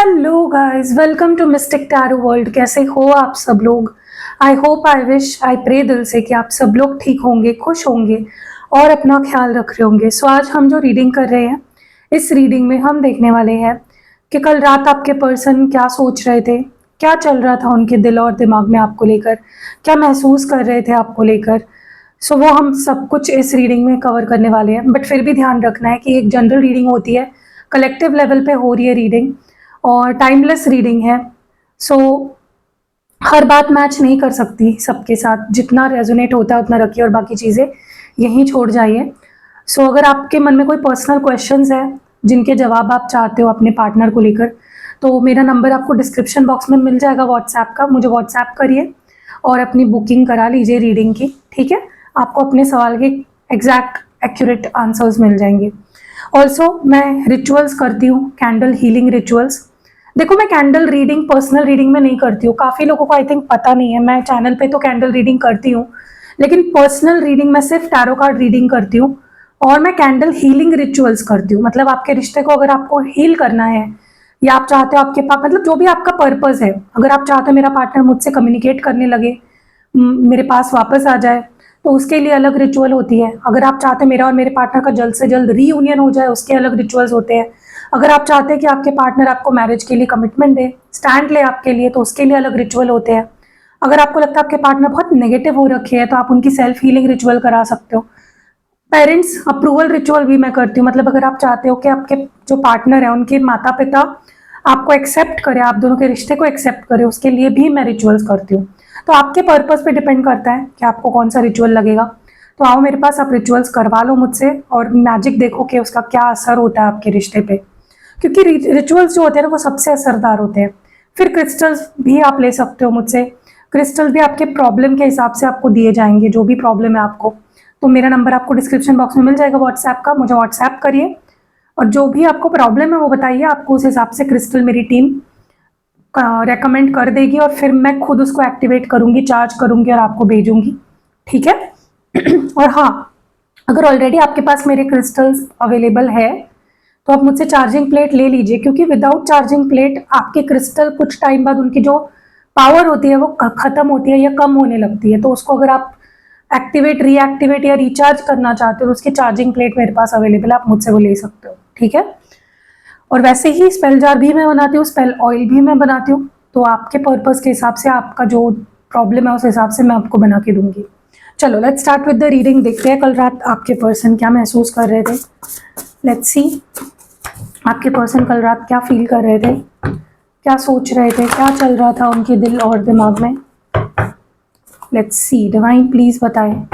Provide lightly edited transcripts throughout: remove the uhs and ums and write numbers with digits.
Hello guys, welcome to mystic tarot world. कैसे हो आप सब लोग? I hope, I wish, I pray दिल से कि आप सब लोग ठीक होंगे, खुश होंगे और अपना ख्याल रख रहे होंगे। सो आज हम जो रीडिंग कर रहे हैं, इस रीडिंग में हम देखने वाले हैं कि कल रात आपके पर्सन क्या सोच रहे थे, क्या चल रहा था उनके दिल और दिमाग में आपको लेकर, क्या महसूस कर रहे थे आपको लेकर। सो वो हम सब कुछ इस रीडिंग में कवर करने वाले हैं। बट फिर भी ध्यान रखना है कि एक जनरल रीडिंग होती है, कलेक्टिव लेवल पे हो रही है रीडिंग और टाइमलेस रीडिंग है। सो हर बात मैच नहीं कर सकती सबके साथ। जितना रेजोनेट होता है उतना रखिए और बाकी चीज़ें यहीं छोड़ जाइए। सो अगर आपके मन में कोई पर्सनल क्वेश्चंस है जिनके जवाब आप चाहते हो अपने पार्टनर को लेकर, तो मेरा नंबर आपको डिस्क्रिप्शन बॉक्स में मिल जाएगा व्हाट्सएप का। मुझे व्हाट्सएप करिए और अपनी बुकिंग करा लीजिए रीडिंग की, ठीक है? आपको अपने सवाल के एग्जैक्ट एक्यूरेट आंसर्स मिल जाएंगे। ऑल्सो मैं रिचुअल्स करती हूँ, कैंडल हीलिंग रिचुअल्स। देखो, मैं कैंडल रीडिंग पर्सनल रीडिंग में नहीं करती हूँ। काफ़ी लोगों को आई थिंक पता नहीं है, मैं चैनल पे तो कैंडल रीडिंग करती हूँ, लेकिन पर्सनल रीडिंग में सिर्फ टैरो कार्ड रीडिंग करती हूँ और मैं कैंडल हीलिंग रिचुअल्स करती हूँ। मतलब आपके रिश्ते को अगर आपको हील करना है या आप चाहते हो आपके पास, मतलब जो भी आपका पर्पस है, अगर आप चाहते हो मेरा पार्टनर मुझसे कम्युनिकेट करने लगे, मेरे पास वापस आ जाए, तो उसके लिए अलग रिचुअल होती है। अगर आप चाहते हैं मेरा और मेरे पार्टनर का जल्द से जल्द रीयूनियन हो जाए, उसके अलग रिचुअल्स होते हैं। अगर आप चाहते हैं कि आपके पार्टनर आपको मैरिज के लिए कमिटमेंट दे, स्टैंड ले आपके लिए, तो उसके लिए अलग रिचुअल होते हैं। अगर आपको लगता है आपके पार्टनर बहुत नेगेटिव हो रखे हैं, तो आप उनकी सेल्फ हीलिंग रिचुअल करा सकते हो। पेरेंट्स अप्रूवल रिचुअल भी मैं करती हूँ। मतलब अगर आप चाहते हो कि आपके जो पार्टनर है उनके माता पिता आपको एक्सेप्ट करे, आप दोनों के रिश्ते को एक्सेप्ट करे, उसके लिए भी मैं रिचुअल्स करती हूँ। तो आपके पर्पस पे डिपेंड करता है कि आपको कौन सा रिचुअल लगेगा। तो आओ मेरे पास, आप रिचुअल्स करवा लो मुझसे और मैजिक देखो कि उसका क्या असर होता है आपके रिश्ते पे, क्योंकि रिचुअल्स जो होते हैं ना वो सबसे असरदार होते हैं। फिर क्रिस्टल्स भी आप ले सकते हो मुझसे। क्रिस्टल भी आपके प्रॉब्लम के हिसाब से आपको दिए जाएंगे, जो भी प्रॉब्लम है आपको। तो मेरा नंबर आपको डिस्क्रिप्शन बॉक्स में मिल जाएगा व्हाट्सएप का, मुझे व्हाट्सएप करिए और जो भी आपको प्रॉब्लम है वो बताइए। आपको उस हिसाब से क्रिस्टल मेरी टीम रेकमेंड कर देगी और फिर मैं खुद उसको एक्टिवेट करूंगी, चार्ज करूंगी और आपको भेजूंगी, ठीक है? और हाँ, अगर ऑलरेडी आपके पास मेरे क्रिस्टल्स अवेलेबल है तो आप मुझसे चार्जिंग प्लेट ले लीजिए, क्योंकि विदाउट चार्जिंग प्लेट आपके क्रिस्टल कुछ टाइम बाद उनकी जो पावर होती है वो खत्म होती है या कम होने लगती है। तो उसको अगर आप एक्टिवेट, रीएक्टिवेट या रिचार्ज करना चाहते हो, उसकी चार्जिंग प्लेट मेरे पास अवेलेबल है, आप मुझसे वो ले सकते हो, ठीक है? और वैसे ही स्पेल जार भी मैं बनाती हूँ, स्पेल ऑयल भी मैं बनाती हूँ। तो आपके पर्पस के हिसाब से, आपका जो प्रॉब्लम है उस हिसाब से मैं आपको बना के दूंगी। चलो let's start with the reading. देखते हैं कल रात आपके पर्सन क्या महसूस कर रहे थे। लेट्स सी आपके पर्सन कल रात क्या फील कर रहे थे, क्या सोच रहे थे, क्या चल रहा था उनके दिल और दिमाग में। लेट्स सी, डिवाइन प्लीज बताएं।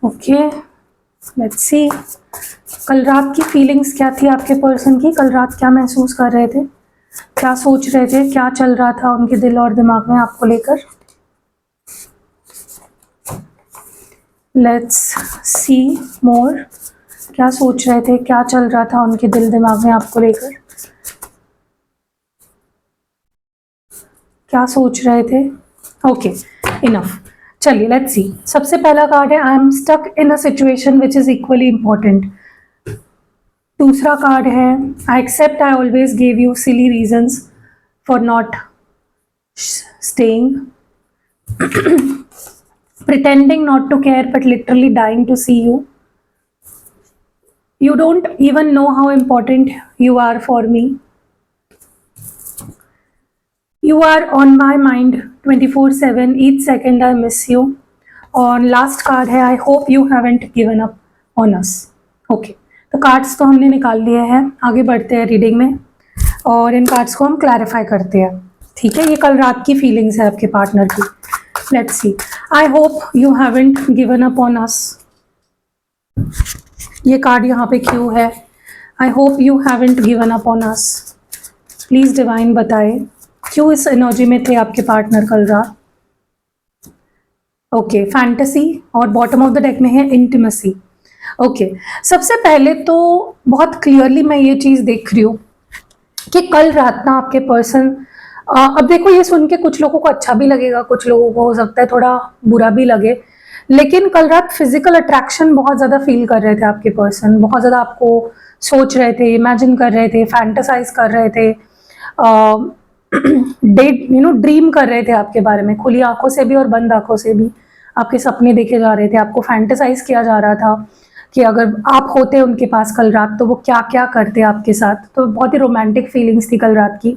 ओके, लेट्स सी कल रात की फीलिंग्स क्या थी आपके पर्सन की। कल रात क्या महसूस कर रहे थे, क्या सोच रहे थे, क्या चल रहा था उनके दिल और दिमाग में आपको लेकर। लेट्स सी मोर, क्या सोच रहे थे, क्या चल रहा था उनके दिल दिमाग में आपको लेकर, क्या सोच रहे थे। Okay, enough. चलिए लेट्स सी। सबसे पहला कार्ड है I am stuck in a situation which is equally important. दूसरा कार्ड है I accept I always give you silly reasons for not staying, pretending not to care but literally dying to see you. You don't even know how important you are for me. You are on my mind 24/7, each second I miss you. और last card है I hope you haven't given up on us. Okay, तो cards तो हमने निकाल लिए हैं, आगे बढ़ते हैं रीडिंग में और इन कार्ड्स को हम क्लैरिफाई करते हैं, ठीक है? ये कल रात की फीलिंग्स है आपके पार्टनर की। Let's see, I hope you haven't given up on us. ये कार्ड यहाँ पे क्यों है? I hope you haven't given up on us. Please divine बताए क्यों इस एनर्जी में थे आपके पार्टनर कल रात। ओके, फैंटेसी और बॉटम ऑफ द डेक में है इंटिमेसी। ओके, सबसे पहले तो बहुत क्लियरली मैं ये चीज देख रही हूँ कि कल रात ना आपके पर्सन, अब देखो ये सुन के कुछ लोगों को अच्छा भी लगेगा, कुछ लोगों को हो सकता है थोड़ा बुरा भी लगे, लेकिन कल रात फिजिकल अट्रैक्शन बहुत ज़्यादा फील कर रहे थे आपके पर्सन, बहुत ज़्यादा आपको सोच रहे थे, इमेजिन कर रहे थे, फैंटेसाइज कर रहे थे, डेट ड्रीम कर रहे थे आपके बारे में, खुली आंखों से भी और बंद आंखों से भी आपके सपने देखे जा रहे थे, आपको फैंटेसाइज किया जा रहा था कि अगर आप होते उनके पास कल रात तो वो क्या क्या करते आपके साथ। तो बहुत ही रोमांटिक फीलिंग्स थी कल रात की।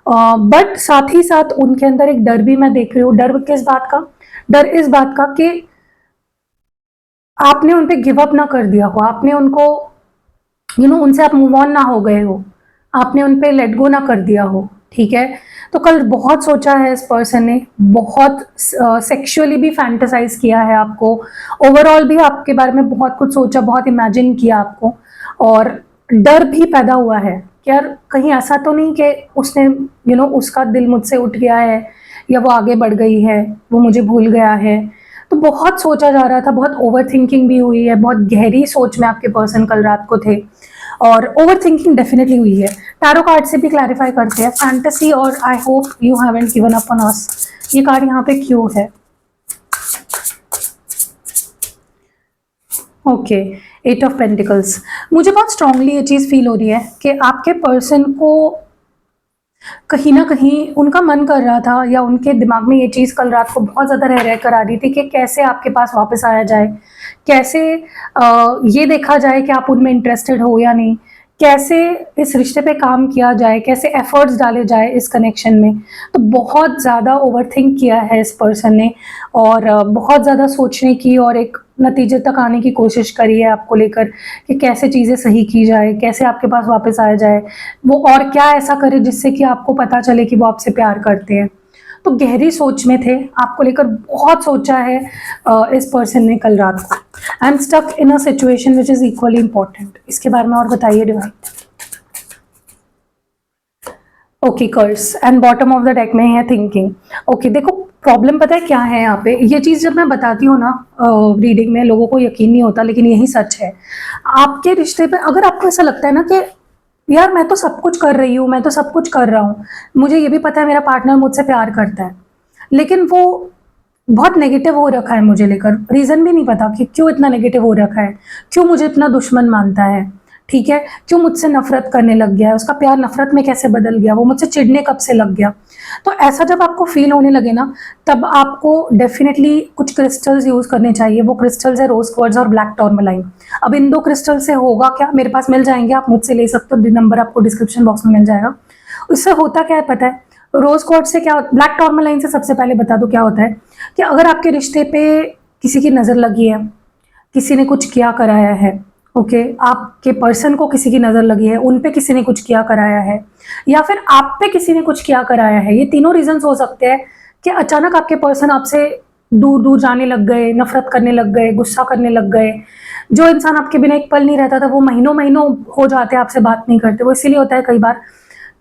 बट साथ ही साथ उनके अंदर एक डर भी मैं देख रही हूँ। डर किस बात का? डर इस बात का कि आपने उन पे गिव अप ना कर दिया हो, आपने उनको उनसे आप मूव ऑन ना हो गए हो, आपने उन पे लेट गो ना कर दिया हो। ठीक है, तो कल बहुत सोचा है इस पर्सन ने, बहुत सेक्सुअली भी फैंटेसाइज किया है आपको, ओवरऑल भी आपके बारे में बहुत कुछ सोचा, बहुत इमेजिन किया आपको, और डर भी पैदा हुआ है कि यार कहीं ऐसा तो नहीं कि उसने उसका दिल मुझसे उठ गया है, या वो आगे बढ़ गई है, वो मुझे भूल गया है। तो बहुत सोचा जा रहा था, बहुत ओवर थिंकिंग भी हुई है, बहुत गहरी सोच में आपके पर्सन कल रात को थे, और ओवर थिंकिंग डेफिनेटली हुई है। टैरो कार्ड से भी क्लैरिफाई करते हैं फैंटेसी, और I hope you haven't given up on us. ये कार्ड यहाँ पे क्यों है? Okay, 8 of pentacles. मुझे बहुत स्ट्रांगली ये चीज़ फील हो रही है कि आपके पर्सन को कहीं ना कहीं उनका मन कर रहा था, या उनके दिमाग में ये चीज़ कल रात को बहुत ज़्यादा रह कर आ रही थी कि कैसे आपके पास वापस आया जाए, कैसे ये देखा जाए कि आप उनमें इंटरेस्टेड हो या नहीं, कैसे इस रिश्ते पे काम किया जाए, कैसे एफर्ट्स डाले जाए इस कनेक्शन में। तो बहुत ज़्यादा ओवरथिंक किया है इस पर्सन ने, और बहुत ज़्यादा सोचने की और एक नतीजे तक आने की कोशिश करी है आपको लेकर कि कैसे चीज़ें सही की जाए, कैसे आपके पास वापस आया जाए वो, और क्या ऐसा करे जिससे कि आपको पता चले कि वो आपसे प्यार करते हैं। तो गहरी सोच में थे, आपको लेकर बहुत सोचा है इस पर्सन ने कल रात को। I am stuck in a situation which is equally important. इसके बारे में और बताइए divine. Okay, curse and bottom of the deck में है थिंकिंग। ओके, देखो प्रॉब्लम पता है क्या है यहाँ पे, ये चीज़ जब मैं बताती हूँ ना रीडिंग में, लोगों को यकीन नहीं होता, लेकिन यही सच है। आपके रिश्ते पे अगर आपको ऐसा लगता है ना कि यार मैं तो सब कुछ कर रही हूँ, मैं तो सब कुछ कर रहा हूँ, मुझे ये भी पता है मेरा पार्टनर मुझसे प्यार करता है, लेकिन वो बहुत नेगेटिव हो रखा है मुझे लेकर, रीज़न भी नहीं पता कि क्यों इतना नेगेटिव हो रखा है, क्यों मुझे इतना दुश्मन मानता है, ठीक है, क्यों मुझसे नफरत करने लग गया है, उसका प्यार नफरत में कैसे बदल गया, वो मुझसे चिढ़ने कब से लग गया। तो ऐसा जब आपको फील होने लगे ना, तब आपको डेफिनेटली कुछ क्रिस्टल्स यूज करने चाहिए। वो क्रिस्टल्स है रोज क्वार्ट्ज और ब्लैक टॉर्मलाइन। अब इन दो क्रिस्टल से होगा क्या, मेरे पास मिल जाएंगे, आप मुझसे ले सकते हो, नंबर आपको डिस्क्रिप्शन बॉक्स में मिल जाएगा। उससे होता क्या है पता है, रोज क्वार्ट्ज से क्या, ब्लैक टॉर्मलाइन से सबसे पहले बता दो क्या होता है कि अगर आपके रिश्ते पे किसी की नजर लगी है, किसी ने कुछ किया कराया है, ओके, आपके पर्सन को किसी की नज़र लगी है, उन पे किसी ने कुछ किया कराया है, या फिर आप पे किसी ने कुछ किया कराया है, ये तीनों रीजंस हो सकते हैं कि अचानक आपके पर्सन आपसे दूर दूर जाने लग गए, नफरत करने लग गए, गुस्सा करने लग गए। जो इंसान आपके बिना एक पल नहीं रहता था, वो महीनों महीनों हो जाते हैं आपसे बात नहीं करते। वो इसीलिए होता है कई बार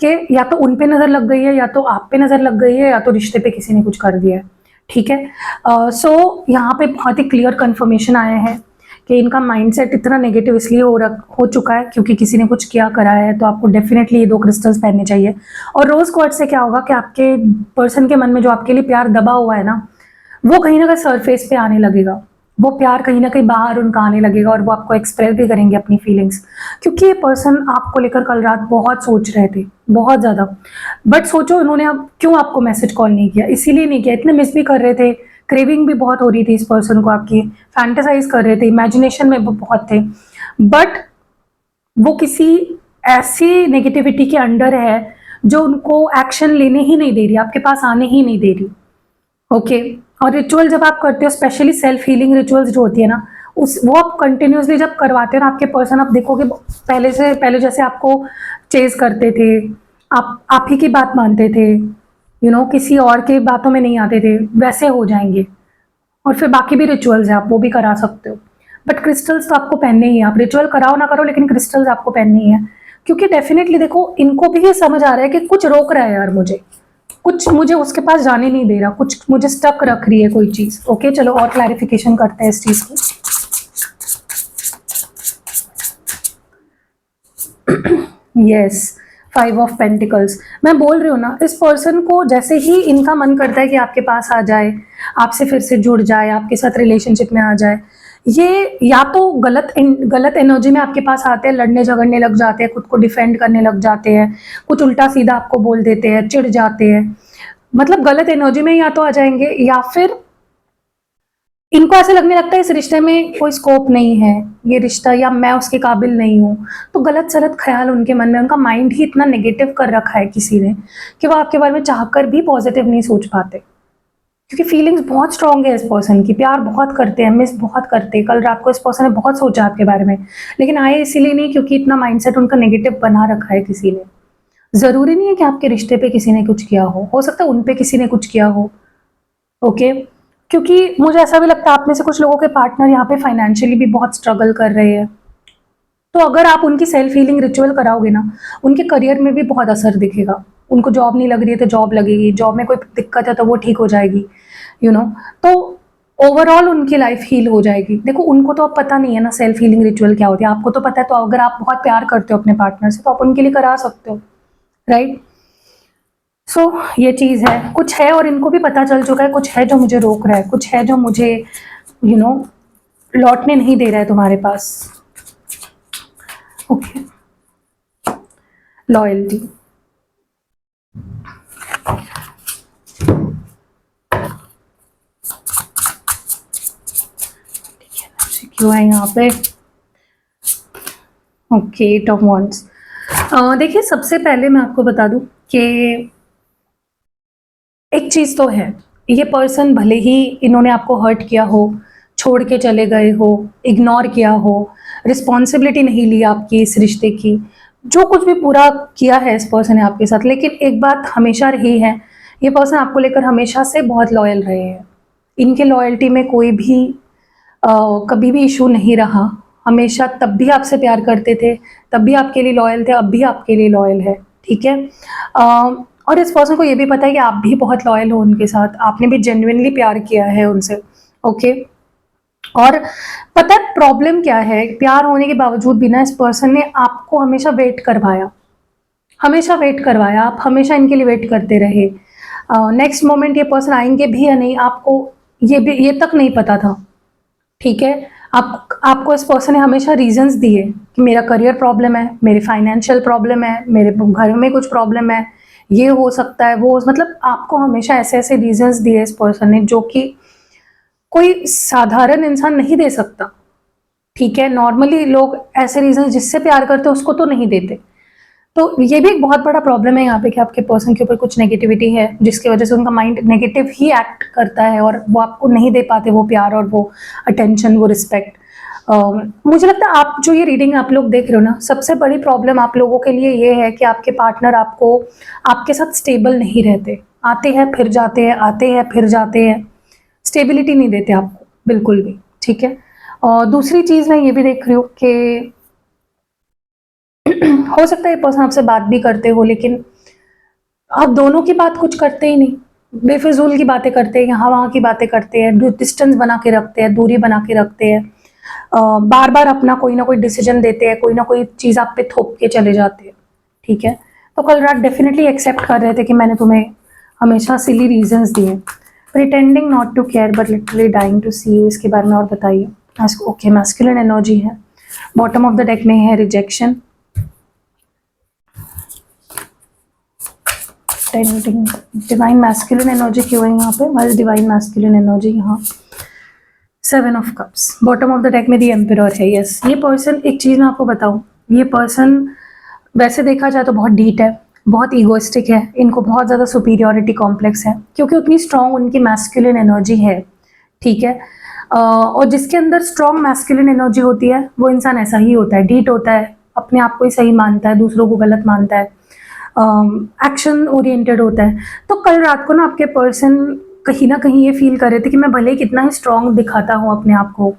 कि या तो उन पे नज़र लग गई है, या तो आप पे नज़र लग गई है, या तो रिश्ते पे किसी ने कुछ कर दिया है। ठीक है, सो यहाँ पे बहुत ही क्लियर कन्फर्मेशन आया है कि इनका माइंडसेट इतना नेगेटिव इसलिए हो चुका है क्योंकि किसी ने कुछ किया कराया है। तो आपको डेफिनेटली ये 2 क्रिस्टल्स पहनने चाहिए। और रोज क्वार्ट्ज से क्या होगा कि आपके पर्सन के मन में जो आपके लिए प्यार दबा हुआ है ना, वो कहीं ना कहीं सरफेस पे आने लगेगा, वो प्यार कहीं ना कहीं बाहर उनका आने लगेगा, और वो आपको एक्सप्रेस भी करेंगे अपनी फीलिंग्स। क्योंकि ये पर्सन आपको लेकर कल रात बहुत सोच रहे थे, बहुत ज़्यादा। बट सोचो उन्होंने अब क्यों आपको मैसेज कॉल नहीं किया, इसीलिए नहीं किया, इतने मिस भी कर रहे थे, क्रेविंग भी बहुत हो रही थी इस पर्सन को आपकी, फैंटेसाइज कर रहे थे, इमेजिनेशन में बहुत थे। बट वो किसी ऐसी नेगेटिविटी के अंडर है जो उनको एक्शन लेने ही नहीं दे रही, आपके पास आने ही नहीं दे रही। ओके, और रिचुअल जब आप करते हो, स्पेशली सेल्फ हीलिंग रिचुअल्स जो होती है ना, उस वो आप कंटिन्यूसली जब करवाते हो ना, आपके पर्सन आप देखोगे पहले जैसे आपको चेज करते थे, आप ही की बात मानते थे, किसी और के बातों में नहीं आते थे, वैसे हो जाएंगे। और फिर बाकी भी रिचुअल्स है, आप वो भी करा सकते हो। बट क्रिस्टल्स तो आपको पहनने ही है, आप रिचुअल कराओ ना करो, लेकिन क्रिस्टल्स आपको पहनने ही है। क्योंकि डेफिनेटली देखो, इनको भी ये समझ आ रहा है कि कुछ रोक रहा है यार मुझे, कुछ मुझे उसके पास जाने नहीं दे रहा, कुछ मुझे स्टक रख रही है कोई चीज। ओके, चलो और क्लैरिफिकेशन करते हैं इस चीज की। यस, फाइव ऑफ पेंटिकल्स, मैं बोल रही हूँ ना, इस पर्सन को जैसे ही इनका मन करता है कि आपके पास आ जाए, आपसे फिर से जुड़ जाए, आपके साथ रिलेशनशिप में आ जाए, ये या तो गलत एनर्जी में आपके पास आते हैं, लड़ने झगड़ने लग जाते हैं, खुद को डिफेंड करने लग जाते हैं, कुछ उल्टा सीधा आपको बोल देते हैं, चिढ़ जाते हैं, मतलब गलत एनर्जी में या तो आ जाएंगे, या फिर इनको ऐसे लगने लगता है इस रिश्ते में कोई स्कोप नहीं है, ये रिश्ता, या मैं उसके काबिल नहीं हूँ। तो गलत सलत ख्याल उनके मन में, उनका माइंड ही इतना नेगेटिव कर रखा है किसी ने कि वो आपके बारे में चाहकर भी पॉजिटिव नहीं सोच पाते, क्योंकि फीलिंग्स बहुत स्ट्रांग है इस पर्सन की, प्यार बहुत करते हैं, मिस बहुत करते हैं। कल रात को इस पर्सन ने बहुत सोचा आपके बारे में, लेकिन आए इसीलिए नहीं क्योंकि इतना माइंडसेट उनका नेगेटिव बना रखा है किसी ने। जरूरी नहीं है कि आपके रिश्ते पे किसी ने कुछ किया हो सकता है उन पे किसी ने कुछ किया हो, ओके। क्योंकि मुझे ऐसा भी लगता है आप में से कुछ लोगों के पार्टनर यहाँ पे फाइनेंशियली भी बहुत स्ट्रगल कर रहे हैं, तो अगर आप उनकी सेल्फ हीलिंग रिचुअल कराओगे ना, उनके करियर में भी बहुत असर दिखेगा। उनको जॉब नहीं लग रही है तो जॉब लगेगी, जॉब में कोई दिक्कत है तो वो ठीक हो जाएगी, तो ओवरऑल उनकी लाइफ हील हो जाएगी। देखो उनको तो अब पता नहीं है ना सेल्फ हीलिंग रिचुअल क्या होती है, आपको तो पता है। तो अगर आप बहुत प्यार करते हो अपने पार्टनर से तो आप उनके लिए करा सकते हो, राइट। सो ये चीज़ है, कुछ है और इनको भी पता चल चुका है, कुछ है जो मुझे रोक रहा है, कुछ है जो मुझे लौटने नहीं दे रहा है तुम्हारे पास, ओके। लॉयल्टी, क्यों है यहाँ पे, ओके, 8 ऑफ वांड्स। देखिए सबसे पहले मैं आपको बता दूं कि एक चीज तो है, ये पर्सन भले ही इन्होंने आपको हर्ट किया हो, छोड़ के चले गए हो, इग्नोर किया हो, रिस्पॉन्सिबिलिटी नहीं ली आपकी इस रिश्ते की, जो कुछ भी पूरा किया है इस पर्सन ने आपके साथ, लेकिन एक बात हमेशा रही है, ये पर्सन आपको लेकर हमेशा से बहुत लॉयल रहे हैं। इनके लॉयल्टी में कोई भी कभी भी इशू नहीं रहा, हमेशा तब भी आपसे प्यार करते थे, तब भी आपके लिए लॉयल थे, अब भी आपके लिए लॉयल है, ठीक है। और इस पर्सन को ये भी पता है कि आप भी बहुत लॉयल हो उनके साथ, आपने भी जेन्युइनली प्यार किया है उनसे, ओके। और पता है प्रॉब्लम क्या है, प्यार होने के बावजूद भी ना इस पर्सन ने आपको हमेशा वेट करवाया, हमेशा वेट करवाया, आप हमेशा इनके लिए वेट करते रहे। नेक्स्ट मोमेंट ये पर्सन आएंगे भी या नहीं आपको ये तक नहीं पता था, ठीक है। आपको इस पर्सन ने हमेशा रीजंस दिए कि मेरा करियर प्रॉब्लम है, मेरे फाइनेंशियल प्रॉब्लम है, मेरे घर में कुछ प्रॉब्लम है, ये हो सकता है, वो, मतलब आपको हमेशा ऐसे ऐसे रीजंस दिए इस पर्सन ने जो कि कोई साधारण इंसान नहीं दे सकता, ठीक है। नॉर्मली लोग ऐसे रीजन जिससे प्यार करते हैं उसको तो नहीं देते। तो ये भी एक बहुत बड़ा प्रॉब्लम है यहाँ पे कि आपके पर्सन के ऊपर कुछ नेगेटिविटी है जिसकी वजह से उनका माइंड नेगेटिव ही एक्ट करता है और वो आपको नहीं दे पाते वो प्यार और वो अटेंशन, वो रिस्पेक्ट। मुझे लगता है आप जो ये रीडिंग आप लोग देख रहे हो ना, सबसे बड़ी प्रॉब्लम आप लोगों के लिए ये है कि आपके पार्टनर आपके साथ स्टेबल नहीं रहते, आते हैं फिर जाते हैं, आते हैं फिर जाते हैं, स्टेबिलिटी नहीं देते आपको बिल्कुल भी, ठीक है। और दूसरी चीज़ मैं ये भी देख रही हूँ कि हो सकता है ये पर्सन आपसे बात भी करते हो लेकिन आप दोनों की बात कुछ करते ही नहीं, बेफिजूल की बातें करते हैं, यहाँ वहाँ की बातें करते हैं, डिस्टेंस बना के रखते हैं, दूरी बना के रखते हैं, बार बार अपना कोई ना कोई डिसीजन देते हैं, कोई ना कोई चीज़ आप पे थोप के चले जाते हैं, ठीक है। तो कल रात डेफिनेटली एक्सेप्ट कर रहे थे कि मैंने तुम्हें हमेशा सिली रीजंस दिए, pretending not to care but literally dying to see you, इसके बारे में और बताइए। ओके, मैस्कुलिन एनर्जी है, बॉटम ऑफ द डेक में है रिजेक्शन, डिवाइन मैस्कुलिन एनर्जी क्यों है यहाँ पे, वेल डिवाइन मैस्कुलिन एनर्जी यहाँ 7 of cups, bottom of the deck में दी एम्परर है। यस, ये पर्सन, एक चीज़ मैं आपको बताऊँ, ये पर्सन वैसे देखा जाए तो बहुत ढीठ है, बहुत ईगोइस्टिक है, इनको बहुत ज़्यादा सुपीरियरिटी कॉम्प्लेक्स है क्योंकि उतनी स्ट्रॉन्ग उनकी मैस्कुलिन एनर्जी है, ठीक है। और जिसके अंदर स्ट्रॉन्ग मैस्कुलिन एनर्जी होती है वो इंसान ऐसा ही होता है, ढीठ होता है, अपने आप को ही सही मानता है, दूसरों को गलत मानता है, एक्शन ओरिएंटेड होता है। तो कल रात को ना आपके पर्सन कहीं ना कहीं ये फील कर रहे थे कि मैं भले कितना ही स्ट्रॉन्ग दिखाता हूँ अपने आप को,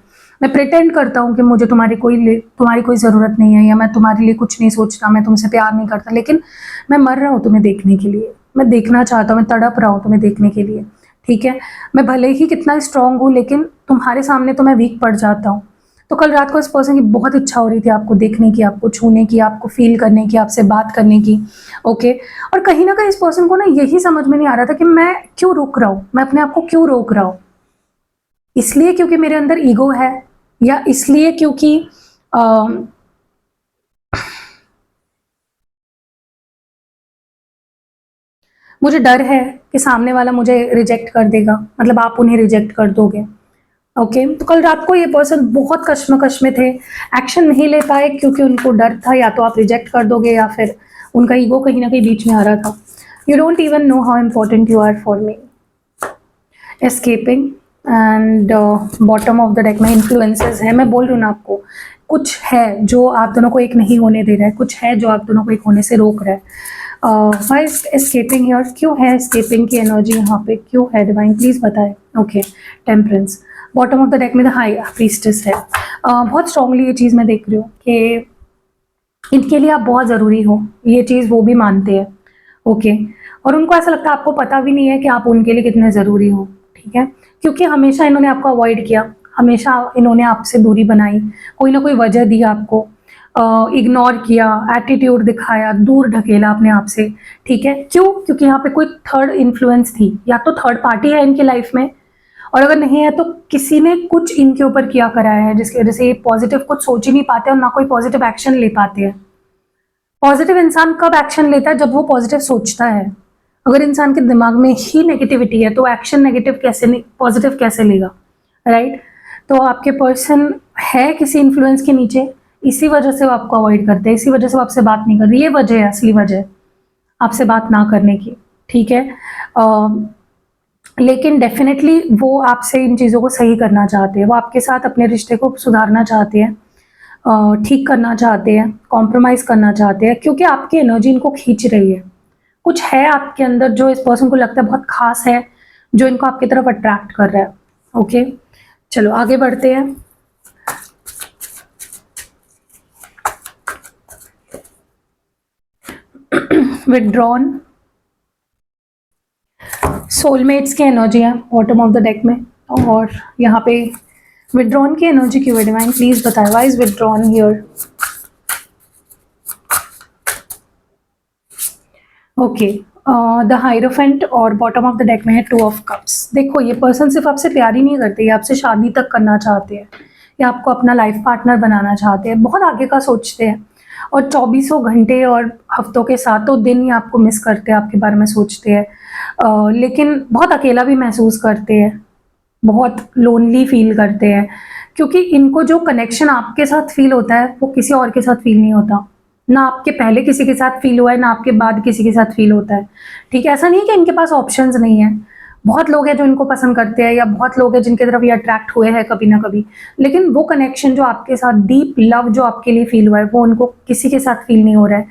मैं प्रिटेंड करता हूँ कि मुझे तुम्हारी कोई ज़रूरत नहीं है या मैं तुम्हारे लिए कुछ नहीं सोचता, मैं तुमसे प्यार नहीं करता, लेकिन मैं मर रहा हूँ तुम्हें देखने के लिए, मैं देखना चाहता हूँ, मैं तड़प रहा हूँ तुम्हें देखने के लिए, ठीक है। मैं भले ही कितना स्ट्रॉन्ग हूँ लेकिन तुम्हारे सामने तो मैं वीक पड़ जाता हूँ। तो कल रात को इस पर्सन की बहुत इच्छा हो रही थी आपको देखने की, आपको छूने की, आपको फील करने की, आपसे बात करने की, ओके। और कहीं ना कहीं इस पर्सन को ना यही समझ में नहीं आ रहा था कि मैं क्यों रुक रहा हूँ, मैं अपने आप को क्यों रोक रहा हूँ। इसलिए क्योंकि मेरे अंदर ईगो है, या इसलिए क्योंकि मुझे डर है कि सामने वाला मुझे रिजेक्ट कर देगा, मतलब आप उन्हें रिजेक्ट कर दोगे, ओके। तो कल रात को ये पर्सन बहुत कश्मकश में थे, एक्शन नहीं ले पाए क्योंकि उनको डर था या तो आप रिजेक्ट कर दोगे या फिर उनका ईगो कहीं ना कहीं बीच में आ रहा था। You don't even know how important you are for me. Escaping and bottom of the deck में इन्फ्लुएंसेस है। मैं बोल रही हूँ ना आपको, कुछ है जो आप दोनों को एक नहीं होने दे रहा है, कुछ है जो आप दोनों को एक होने से रोक रहा है। वाई एस्केपिंग हियर, क्यों है एस्केपिंग की एनर्जी यहाँ पे, क्यों है डिवाइन प्लीज बताए। Okay, temperance bottom of the deck में द हाई प्रीस्टेस है। बहुत स्ट्रांगली ये चीज़ मैं देख रही हूँ कि इनके लिए आप बहुत ज़रूरी हो, ये चीज़ वो भी मानते हैं, ओके। और उनको ऐसा लगता है आपको पता भी नहीं है कि आप उनके लिए कितने ज़रूरी हो, ठीक है। क्योंकि हमेशा इन्होंने आपको अवॉइड किया, हमेशा इन्होंने आपसे दूरी बनाई, कोई ना कोई वजह दी आपको, इग्नोर किया, एटीट्यूड दिखाया, दूर ढकेला अपने आप से, ठीक है। क्यों? क्योंकि यहाँ पे कोई थर्ड इन्फ्लुएंस थी, या तो थर्ड पार्टी है इनकी लाइफ में, और अगर नहीं है तो किसी ने कुछ इनके ऊपर किया कराया है जिसकी वजह से ये पॉजिटिव कुछ सोच ही नहीं पाते और ना कोई पॉजिटिव एक्शन ले पाते हैं। पॉजिटिव इंसान कब एक्शन लेता है? जब वो पॉजिटिव सोचता है। अगर इंसान के दिमाग में ही नेगेटिविटी है तो एक्शन नेगेटिव कैसे, पॉजिटिव कैसे लेगा, राइट। तो आपके पर्सन है किसी इन्फ्लुएंस के नीचे, इसी वजह से वो आपको अवॉइड करते हैं, इसी वजह से वो आपसे बात नहीं कर रही। ये वजह है, असली वजह आपसे बात ना करने की, ठीक है। लेकिन डेफिनेटली वो आपसे इन चीज़ों को सही करना चाहते हैं, वो आपके साथ अपने रिश्ते को सुधारना चाहते हैं, ठीक करना चाहते हैं, कॉम्प्रोमाइज़ करना चाहते हैं, क्योंकि आपकी एनर्जी इनको खींच रही है। कुछ है आपके अंदर जो इस पर्सन को लगता है बहुत खास है, जो इनको आपकी तरफ अट्रैक्ट कर रहा है, ओके। चलो आगे बढ़ते हैं। विथड्रॉन, सोलमेट्स की एनर्जी है बॉटम ऑफ द डेक में, और यहाँ पे विथड्रॉन की एनर्जी क्यों है डिवाइन प्लीज बताए, why is withdrawn here. Okay, the hierophant और बॉटम ऑफ द डेक में है टू ऑफ कप्स। देखो ये पर्सन सिर्फ आपसे प्यार ही नहीं करते, ये आपसे शादी तक करना चाहते हैं, या आपको अपना लाइफ पार्टनर बनाना चाहते हैं, बहुत आगे का सोचते हैं, और 24 घंटे और हफ्तों के 7 दिन ही आपको मिस करते हैं, आपके बारे में सोचते हैं, लेकिन बहुत अकेला भी महसूस करते हैं, बहुत लोनली फील करते हैं, क्योंकि इनको जो कनेक्शन आपके साथ फील होता है वो किसी और के साथ फील नहीं होता। ना आपके पहले किसी के साथ फील हुआ है, ना आपके बाद किसी के साथ फील होता है, ठीक है। ऐसा नहीं कि इनके पास ऑप्शंस नहीं है, बहुत लोग हैं जो इनको पसंद करते हैं, या बहुत लोग हैं जिनकी तरफ ये अट्रैक्ट हुए हैं कभी ना कभी, लेकिन वो कनेक्शन जो आपके साथ, डीप लव जो आपके लिए फील हुआ है, वो उनको किसी के साथ फील नहीं हो रहा है।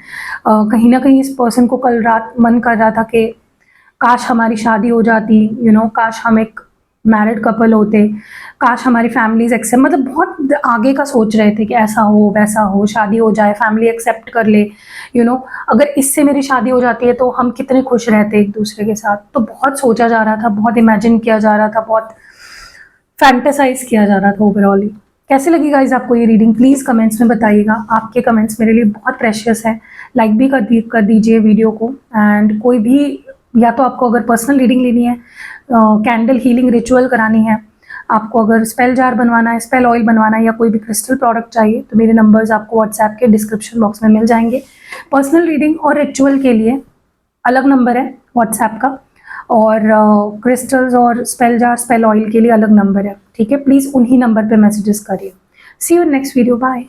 कहीं ना कहीं इस पर्सन को कल रात मन कर रहा था कि काश हमारी शादी हो जाती, काश हम एक मैरिड कपल होते, काश हमारी फैमिलीज एक्सेप्ट, मतलब बहुत आगे का सोच रहे थे कि ऐसा हो वैसा हो, शादी हो जाए, फैमिली एक्सेप्ट कर ले, अगर इससे मेरी शादी हो जाती है तो हम कितने खुश रहते एक दूसरे के साथ। तो बहुत सोचा जा रहा था, बहुत इमेजिन किया जा रहा था, बहुत फैंटेसाइज किया जा रहा था ओवरऑल। कैसे लगी गाइज आपको ये रीडिंग प्लीज़ कमेंट्स में बताइएगा, आपके कमेंट्स मेरे लिए बहुत प्रेशियस है। लाइक भी कर दीजिए वीडियो को, एंड कोई भी, या तो आपको अगर पर्सनल रीडिंग लेनी है, कैंडल हीलिंग रिचुअल करानी है, आपको अगर स्पेल जार बनवाना है, स्पेल ऑयल बनवाना है, या कोई भी क्रिस्टल प्रोडक्ट चाहिए, तो मेरे नंबर्स आपको व्हाट्सएप के डिस्क्रिप्शन बॉक्स में मिल जाएंगे। पर्सनल रीडिंग और रिचुअल के लिए अलग नंबर है व्हाट्सएप का, और क्रिस्टल्स और स्पेल जार स्पेल ऑयल के लिए अलग नंबर है, ठीक है। प्लीज़ उन्हीं नंबर पे मैसेजेस करिए। सी यू नेक्स्ट वीडियो, बाय।